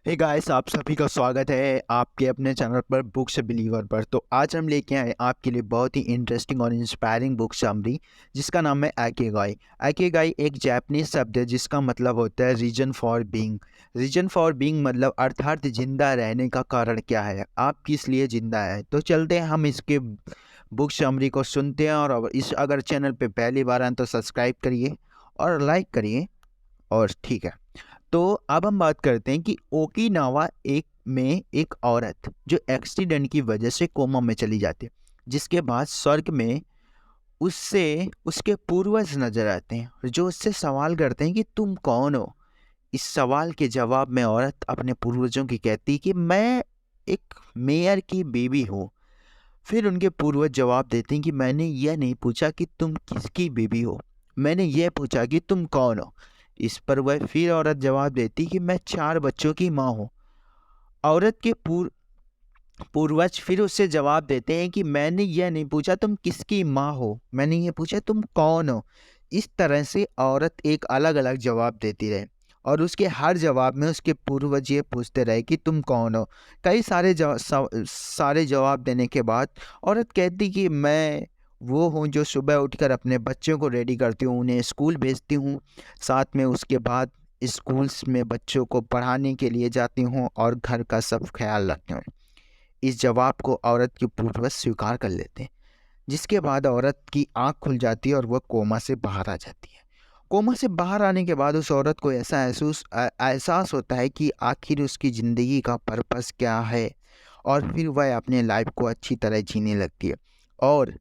Hey guys, आप सभी का स्वागत है आपके अपने चैनल पर बुक्स बिलीवर पर। तो आज हम लेके आए आपके लिए बहुत ही इंटरेस्टिंग और इंस्पायरिंग बुक समरी जिसका नाम है आइकिगाई। आइकिगाई एक जापानीज शब्द है जिसका मतलब होता है reason for being. Reason for being मतलब अर्थात जिंदा रहने का कारण क्या है, आप किस लिए जिंदा है। तो चलते हैं हम इसके बुक समरी को सुनते हैं। और इस अगर चैनल पे पहली बार आए तो सब्सक्राइब करिए और लाइक करिए। और ठीक है, तो अब हम बात करते हैं कि ओकिनावा एक में एक औरत जो एक्सीडेंट की वजह से कोमा में चली जाती है, जिसके बाद स्वर्ग में उससे उसके पूर्वज नजर आते हैं जो उससे सवाल करते हैं कि तुम कौन हो। इस सवाल के जवाब में औरत अपने पूर्वजों की कहती कि मैं एक मेयर की बीवी हूँ। फिर उनके पूर्वज जवाब देते हैं कि मैंने यह नहीं पूछा कि तुम किसकी बीवी हो, मैंने यह पूछा कि तुम कौन हो। इस पर वह फिर औरत जवाब देती कि मैं 4 बच्चों की माँ हूँ। औरत के पूर्वज फिर उससे जवाब देते हैं कि मैंने यह नहीं पूछा तुम किसकी माँ हो, मैंने ये पूछा तुम कौन हो। इस तरह से औरत एक अलग अलग जवाब देती रहे और उसके हर जवाब में उसके पूर्वज ये पूछते रहे कि तुम कौन हो। कई सारे जवाब देने के बाद औरत कहती कि मैं वो हूँ जो सुबह उठकर अपने बच्चों को रेडी करती हूँ, उन्हें स्कूल भेजती हूँ, साथ में उसके बाद स्कूल्स में बच्चों को पढ़ाने के लिए जाती हूँ और घर का सब ख्याल रखती हूँ। इस जवाब को औरत के पूर्वज स्वीकार कर लेते हैं, जिसके बाद औरत की आंख खुल जाती है और वह कोमा से बाहर आ जाती है। कोमा से बाहर आने के बाद उस औरत को ऐसा एहसास होता है कि आखिर उसकी ज़िंदगी का पर्पस क्या है, और फिर वह अपने लाइफ को अच्छी तरह जीने लगती है। और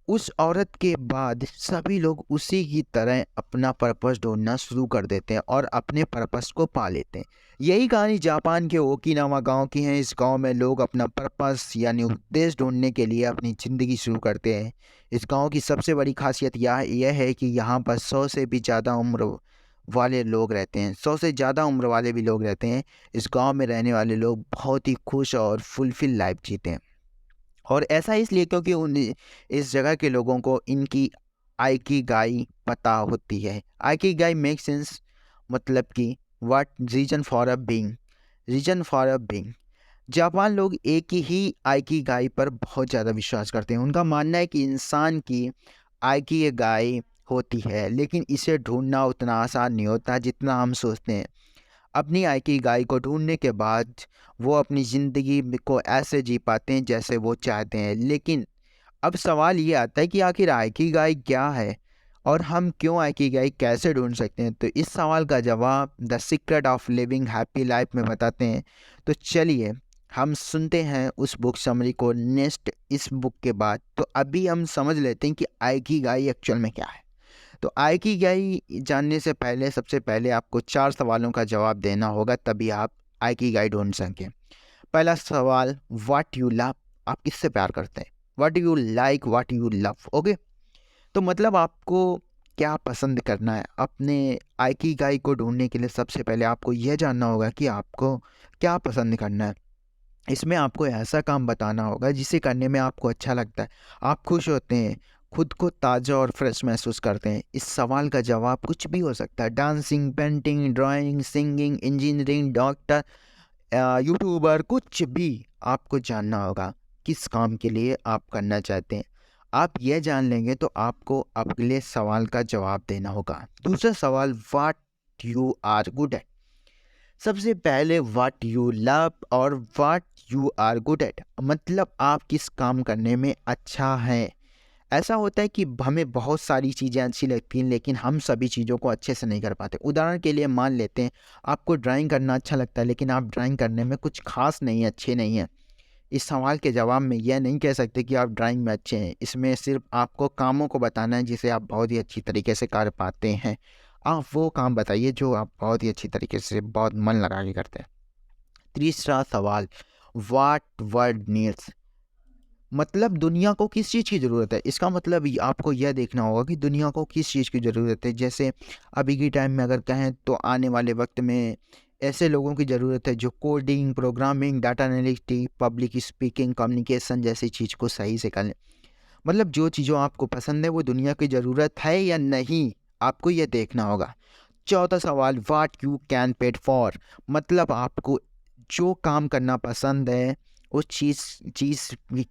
उस औरत के बाद सभी लोग उसी की तरह अपना पर्पस ढूंढना शुरू कर देते हैं और अपने पर्पस को पा लेते हैं। यही कहानी जापान के ओकिनावा गांव की है। इस गांव में लोग अपना पर्पस यानी उद्देश्य ढूंढने के लिए अपनी ज़िंदगी शुरू करते हैं। इस गांव की सबसे बड़ी खासियत यह है कि यहाँ पर 100 से भी ज़्यादा उम्र वाले लोग रहते हैं, 100 से ज़्यादा उम्र वाले भी लोग रहते हैं। इस गांव में रहने वाले लोग बहुत ही खुश और फुलफिल लाइफ जीते हैं। और ऐसा इसलिए क्योंकि उन इस जगह के लोगों को इनकी आइकिगाई पता होती है। आइकिगाई मेक सेंस मतलब कि what reason for a being. Reason for a being, Japan लोग एक ही आइकिगाई पर बहुत ज़्यादा विश्वास करते हैं। उनका मानना है कि इंसान की आइकिगाई होती है, लेकिन इसे ढूंढना उतना आसान नहीं होता जितना हम सोचते हैं। अपनी आइकिगाई को ढूंढने के बाद वो अपनी ज़िंदगी को ऐसे जी पाते हैं जैसे वो चाहते हैं। लेकिन अब सवाल ये आता है कि आखिर आइकिगाई क्या है और हम क्यों आइकिगाई कैसे ढूंढ सकते हैं। तो इस सवाल का जवाब the secret of living happy life में बताते हैं। तो चलिए हम सुनते हैं उस बुक समरी को नेक्स्ट इस बुक के बाद। तो अभी हम समझ लेते हैं कि आइकिगाई एक्चुअल में क्या है। तो आइकिगाई जानने से पहले सबसे पहले आपको 4 सवालों का जवाब देना होगा, तभी आप आइकिगाई ढूंढ सकें। पहला सवाल, व्हाट यू लव। आप किससे प्यार करते हैं। What you like, what you love. Okay, तो मतलब आपको क्या पसंद करना है। अपने आइकिगाई को ढूंढने के लिए सबसे पहले आपको यह जानना होगा कि आपको क्या पसंद करना है। इसमें आपको ऐसा काम बताना होगा जिसे करने में आपको अच्छा लगता है, आप खुश होते हैं, खुद को ताज़ा और फ्रेश महसूस करते हैं। इस सवाल का जवाब कुछ भी हो सकता है। Dancing, painting, drawing, singing, engineering, doctor, YouTuber, कुछ भी आपको जानना होगा किस काम के लिए आप करना चाहते हैं। आप यह जान लेंगे तो आपको अगले सवाल का जवाब देना होगा। दूसरा सवाल, what you are good at. सबसे पहले व्हाट यू लव और what you are good at मतलब आप किस काम करने में अच्छा है। ऐसा होता है कि हमें बहुत सारी चीज़ें अच्छी लगती हैं लेकिन हम सभी चीज़ों को अच्छे से नहीं कर पाते। उदाहरण के लिए मान लेते हैं आपको ड्राइंग करना अच्छा लगता है लेकिन आप ड्राइंग करने में कुछ खास नहीं है, अच्छे नहीं हैं। इस सवाल के जवाब में यह नहीं कह सकते कि आप ड्राइंग में अच्छे हैं। इसमें सिर्फ आपको कामों को बताना है जिसे आप बहुत ही अच्छी तरीके से कर पाते हैं। आप वो काम बताइए जो आप बहुत ही अच्छी तरीके से बहुत मन लगा के करते हैं। तीसरा सवाल, व्हाट वर्ल्ड नीड्स मतलब दुनिया को किस चीज़ की ज़रूरत है। इसका मतलब आपको यह देखना होगा कि दुनिया को किस चीज़ की ज़रूरत है। जैसे अभी के टाइम में अगर कहें तो आने वाले वक्त में ऐसे लोगों की ज़रूरत है जो coding, programming, data analytics, public speaking, communication जैसी चीज़ को सही से कर लें। मतलब जो चीज़ों आपको पसंद है वो दुनिया की ज़रूरत है या नहीं, आपको यह देखना होगा। चौथा सवाल, what you can paid for, मतलब आपको जो काम करना पसंद है उस चीज़ चीज़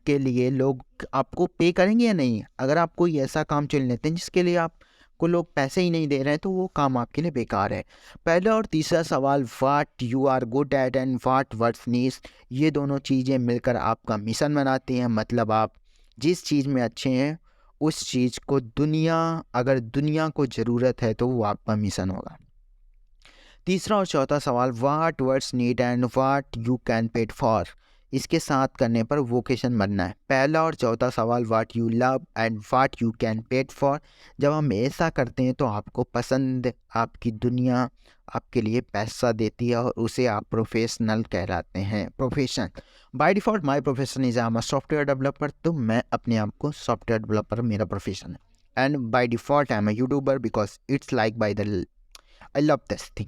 के लिए लोग आपको पे करेंगे या नहीं। अगर आप कोई ऐसा काम चुन लेते हैं जिसके लिए आपको लोग पैसे ही नहीं दे रहे हैं तो वो काम आपके लिए बेकार है। पहला और तीसरा सवाल, what you are good at and what what's needs, ये दोनों चीज़ें मिलकर आपका मिशन बनाती हैं। मतलब आप जिस चीज़ में अच्छे हैं उस चीज़ को अगर दुनिया को ज़रूरत है तो वो आपका मिशन होगा। तीसरा और चौथा सवाल, what words need and what you can paid for, इसके साथ करने पर वोकेशन बनना है। पहला और चौथा सवाल, what you love and what you can paid for, जब हम ऐसा करते हैं तो आपको पसंद, आपकी दुनिया आपके लिए पैसा देती है और उसे आप प्रोफेशनल कहलाते हैं। Profession, by default my profession is I am a software developer, तो मैं अपने आप को सॉफ्टवेयर डेवलपर मेरा प्रोफेशन है। And by default I am a youtuber because it's like by the I love this thing.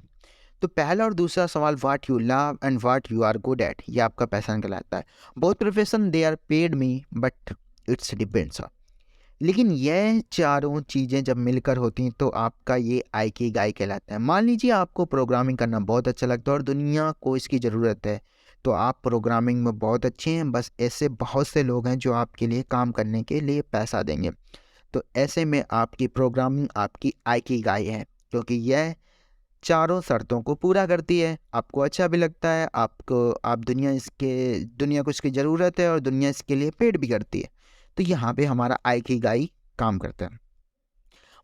तो पहला और दूसरा सवाल, what you love and what you are good at, ये आपका पैशन कहलाता है। Both profession they are paid me but it's depends. लेकिन ये चारों चीज़ें जब मिलकर होती हैं तो आपका ये आइकिगाई कहलाता है। मान लीजिए आपको प्रोग्रामिंग करना बहुत अच्छा लगता है और दुनिया को इसकी ज़रूरत है, तो आप प्रोग्रामिंग में बहुत अच्छे हैं, बस ऐसे बहुत से लोग हैं जो आपके लिए काम करने के लिए पैसा देंगे। तो ऐसे में आपकी प्रोग्रामिंग आपकी आइकिगाई है, क्योंकि यह चारों शर्तों को पूरा करती है। आपको अच्छा भी लगता है, आप दुनिया को इसकी ज़रूरत है और दुनिया इसके लिए पेड भी करती है। तो यहाँ पे हमारा आइकिगाई काम करता है।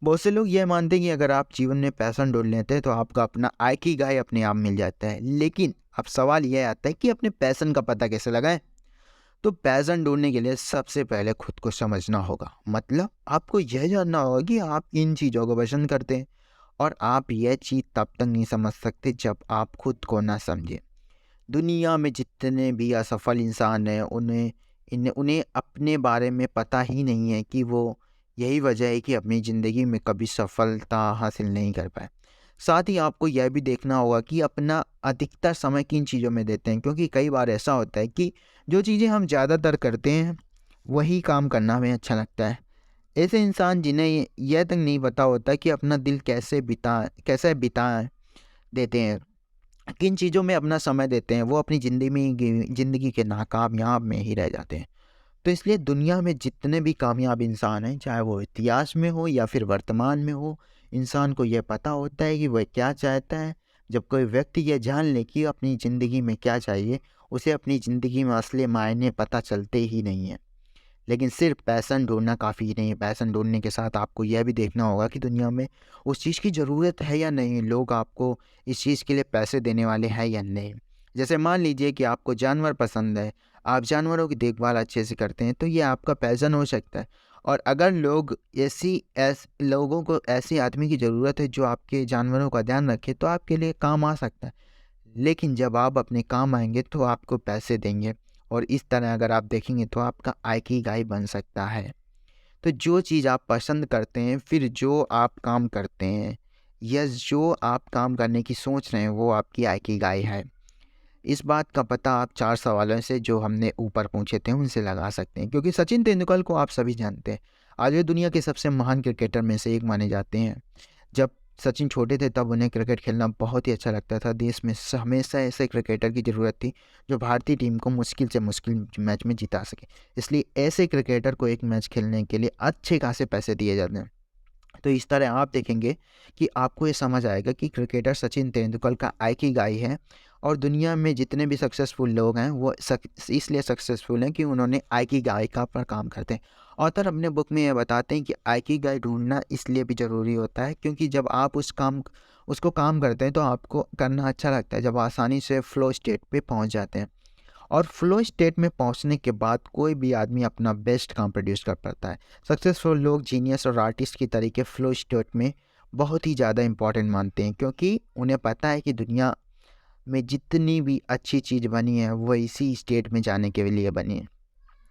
बहुत से लोग ये मानते हैं कि अगर आप जीवन में पैशन ढूंढ लेते हैं तो आपका अपना आइकिगाई अपने आप मिल जाता है। लेकिन अब सवाल यह आता है कि अपने पैशन का पता कैसे लगाएं। तो पैशन ढूंढने के लिए सबसे पहले खुद को समझना होगा। मतलब आपको यह जानना होगा कि आप किन चीज़ों को पसंद करते हैं, और आप यह चीज़ तब तक नहीं समझ सकते जब आप खुद को ना समझें। दुनिया में जितने भी असफल इंसान हैं उन्हें अपने बारे में पता ही नहीं है कि वो, यही वजह है कि अपनी ज़िंदगी में कभी सफलता हासिल नहीं कर पाए। साथ ही आपको यह भी देखना होगा कि अपना अधिकतर समय किन चीज़ों में देते हैं, क्योंकि कई बार ऐसा होता है कि जो चीज़ें हम ज़्यादातर करते हैं वही काम करना हमें अच्छा लगता है। ऐसे इंसान जिन्हें यह तक नहीं पता होता कि अपना दिल कैसे बिता देते हैं, किन चीज़ों में अपना समय देते हैं, वो अपनी ज़िंदगी के नाकामयाब में ही रह जाते हैं। तो इसलिए दुनिया में जितने भी कामयाब इंसान हैं, चाहे वो इतिहास में हो या फिर वर्तमान में हो, इंसान को यह पता होता है कि वह क्या चाहता है। जब कोई व्यक्ति यह जान ले कि अपनी ज़िंदगी में क्या चाहिए, उसे अपनी ज़िंदगी में असली मायने पता चलते ही नहीं हैं। लेकिन सिर्फ पैशन ढूँढना काफ़ी नहीं है। पैशन ढूँढने के साथ आपको यह भी देखना होगा कि दुनिया में उस चीज़ की ज़रूरत है या नहीं, लोग आपको इस चीज़ के लिए पैसे देने वाले हैं या नहीं। जैसे मान लीजिए कि आपको जानवर पसंद है, आप जानवरों की देखभाल अच्छे से करते हैं, तो ये आपका पैशन हो सकता है। और अगर लोगों को ऐसे आदमी की ज़रूरत है जो आपके जानवरों का ध्यान रखे, तो आपके लिए काम आ सकता है। लेकिन जब आप अपने काम आएँगे तो आपको पैसे देंगे, और इस तरह अगर आप देखेंगे तो आपका आइकिगाई बन सकता है। तो जो चीज़ आप पसंद करते हैं, फिर जो आप काम करते हैं या जो आप काम करने की सोच रहे हैं, वो आपकी आइकिगाई है। इस बात का पता आप 4 सवालों से जो हमने ऊपर पूछे थे उनसे लगा सकते हैं, क्योंकि सचिन तेंदुलकर को आप सभी जानते हैं। आज वे दुनिया के सबसे महान क्रिकेटर में से एक माने जाते हैं। जब सचिन छोटे थे तब उन्हें क्रिकेट खेलना बहुत ही अच्छा लगता था। देश में हमेशा ऐसे क्रिकेटर की ज़रूरत थी जो भारतीय टीम को मुश्किल से मुश्किल मैच में जिता सके। इसलिए ऐसे क्रिकेटर को एक मैच खेलने के लिए अच्छे खासे पैसे दिए जाते हैं। तो इस तरह आप देखेंगे कि आपको ये समझ आएगा कि क्रिकेटर सचिन तेंदुलकर का आइकिगाई है, और दुनिया में जितने भी सक्सेसफुल लोग हैं वो इसलिए सक्सेसफुल हैं कि उन्होंने आइकिगाई का पर काम करते हैं। ऑथर अपने बुक में ये बताते हैं कि आइकिगाई ढूंढना इसलिए भी ज़रूरी होता है क्योंकि जब आप उसको काम करते हैं तो आपको करना अच्छा लगता है, जब आसानी से फ्लो स्टेट पे पहुंच जाते हैं। और फ्लो स्टेट में पहुंचने के बाद कोई भी आदमी अपना बेस्ट काम प्रोड्यूस कर पाता है। सक्सेसफुल लोग जीनियस और आर्टिस्ट की तरीके फ्लो स्टेट में बहुत ही ज़्यादा इंपॉर्टेंट मानते हैं, क्योंकि उन्हें पता है कि दुनिया में जितनी भी अच्छी चीज़ बनी है वो इसी स्टेट में जाने के लिए बनी है।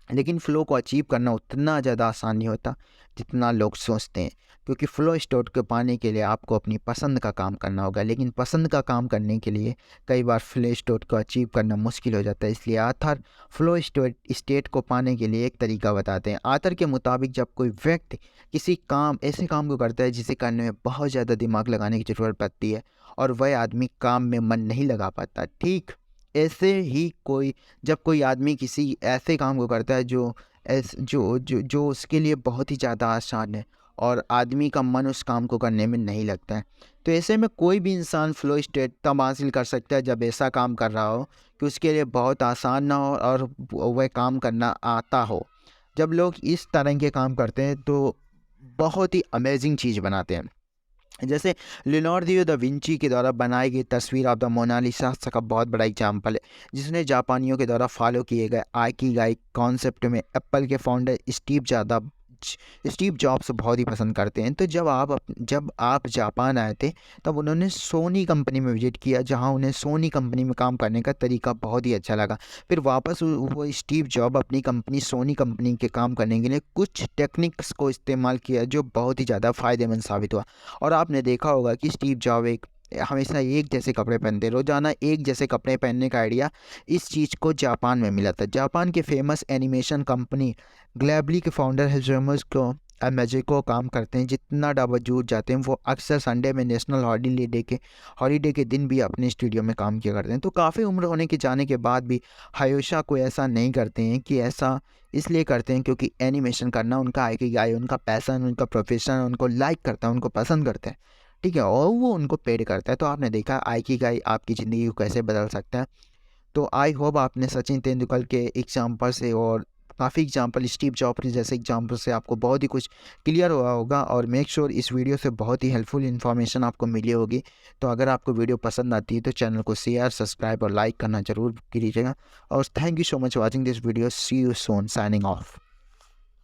लेकिन फ़्लो को अचीव करना उतना ज़्यादा आसान नहीं होता जितना लोग सोचते हैं, क्योंकि फ़्लो स्टेट को पाने के लिए आपको अपनी पसंद का काम करना होगा। लेकिन पसंद का काम करने के लिए कई बार फ़्लो स्टेट को अचीव करना मुश्किल हो जाता है। इसलिए आथर फ़्लो स्टेट को पाने के लिए एक तरीका बताते हैं। आथर के मुताबिक जब कोई व्यक्ति किसी काम ऐसे काम को करता है जिसे करने में बहुत ज़्यादा दिमाग लगाने की ज़रूरत पड़ती है और वह आदमी काम में मन नहीं लगा पाता, ठीक ऐसे ही जब कोई आदमी किसी ऐसे काम को करता है जो ऐस जो उसके लिए बहुत ही ज़्यादा आसान है और आदमी का मन उस काम को करने में नहीं लगता है, तो ऐसे में कोई भी इंसान फ़्लो स्टेट तब हासिल कर सकता है जब ऐसा काम कर रहा हो कि उसके लिए बहुत आसान ना हो और वह काम करना आता हो। जब लोग इस तरह के काम करते हैं तो बहुत ही अमेजिंग चीज़ बनाते हैं। जैसे लियोनार्डो दा विंची के द्वारा बनाई गई तस्वीर ऑफ द मोनालिसा का बहुत बड़ा एग्जाम्पल है, जिसने जापानियों के द्वारा फॉलो किए गए आइकिगाई कॉन्सेप्ट में एप्पल के फाउंडर स्टीव जॉब्स बहुत ही पसंद करते हैं। तो जब आप जापान आए थे तब उन्होंने सोनी कंपनी में विजिट किया, जहां उन्हें सोनी कंपनी में काम करने का तरीका बहुत ही अच्छा लगा। फिर वापस वो स्टीव जॉब अपनी कंपनी सोनी कंपनी के काम करने के लिए कुछ टेक्निक्स को इस्तेमाल किया जो बहुत ही ज़्यादा फ़ायदेमंद साबित हुआ। और आपने देखा होगा कि स्टीव जॉब हमेशा एक जैसे कपड़े पहनते, रोज़ाना एक जैसे कपड़े पहनने का आइडिया इस चीज़ को जापान में मिला था। जापान के फेमस एनिमेशन कंपनी ग्लैबली के फाउंडर हिरोशिमा को मैजिको काम करते हैं, जितना बावजूद जाते हैं वो अक्सर संडे में नेशनल हॉलीडे के दिन भी अपने स्टूडियो में काम किया करते हैं। तो काफ़ी उम्र होने के जाने के बाद भी हायोशा को ऐसा नहीं करते हैं, कि ऐसा इसलिए करते हैं क्योंकि एनिमेशन करना उनका आइकिगाई, उनका पैशन, उनका प्रोफेशन, उनको लाइक करता है, उनको पसंद करते हैं, ठीक है, और वो उनको पेड करता है। तो आपने देखा आइकिगाई आपकी ज़िंदगी को कैसे बदल सकता है। तो आई होप आपने सचिन तेंदुलकर के एग्जाम्पल से और काफ़ी एग्जाम्पल स्टीव जॉब्स जैसे एग्जाम्पल से आपको बहुत ही कुछ क्लियर हुआ होगा, और मेक श्योर इस वीडियो से बहुत ही हेल्पफुल इन्फॉर्मेशन आपको मिली होगी। तो अगर आपको वीडियो पसंद आती है तो चैनल को शेयर, सब्सक्राइब और लाइक करना जरूर कीजिएगा। और thank you so much watching this video. See you soon, signing of.